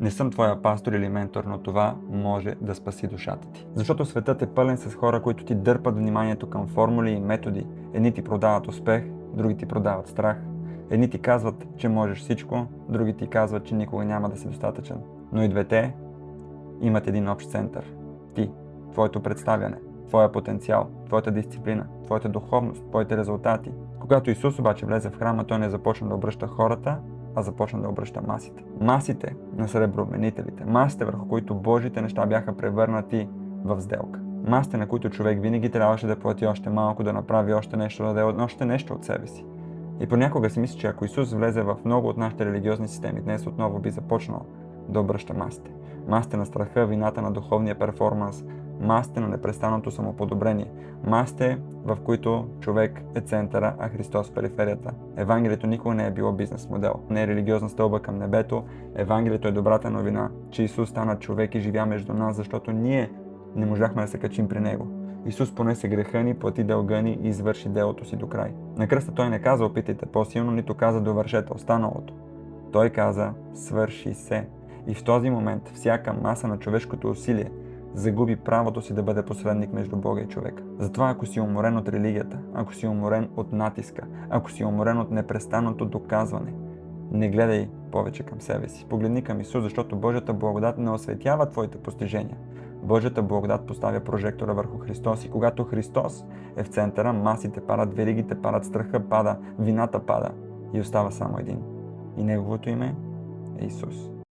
Не съм твоя пастор или ментор, но това може да спаси душата ти. Защото светът е пълен с хора, които ти дърпат вниманието към формули и методи. Едни ти продават успех, други ти продават страх. Едни ти казват, че можеш всичко, други ти казват, че никога няма да си достатъчен. Но и двете имат един общ център. Ти, твоето представяне, твоя потенциал, твоята дисциплина, твоята духовност, твоите резултати. Когато Исус обаче влезе в храма, той не започна да обръща хората, а започна да обръща масите. Масите на среброменителите, масите, върху които Божите неща бяха превърнати в сделка. Масите, на които човек винаги трябваше да плати още малко, да направи още нещо, да даде още нещо от себе си. И понякога си мисля, че ако Исус влезе в много от нашите религиозни системи, днес отново би започнал да обръща масите. Масите на страха, вината на духовния перформанс, масите на непрестанното самоподобрение, масите, в които човек е центъра, а Христос периферията. Евангелието никога не е било бизнес модел, не е религиозна стълба към небето. Евангелието е добрата новина, че Исус стана човек и живя между нас, защото ние не можахме да се качим при Него. Исус понесе греха ни, плати дълга ни и извърши делото си до край. На кръста Той не каза опитайте по-силно, нито каза довършете останалото. Той каза свърши се. И в този момент всяка маса на човешкото усилие загуби правото си да бъде посредник между Бога и човека. Затова ако си уморен от религията, ако си уморен от натиска, ако си уморен от непрестанното доказване, не гледай повече към себе си. Погледни към Исус, защото Божията благодат не осветява твоите постижения. Божията благодат поставя прожектора върху Христос и когато Христос е в центъра, масите падат, веригите падат, страха пада, вината пада и остава само един. И Неговото име е Исус.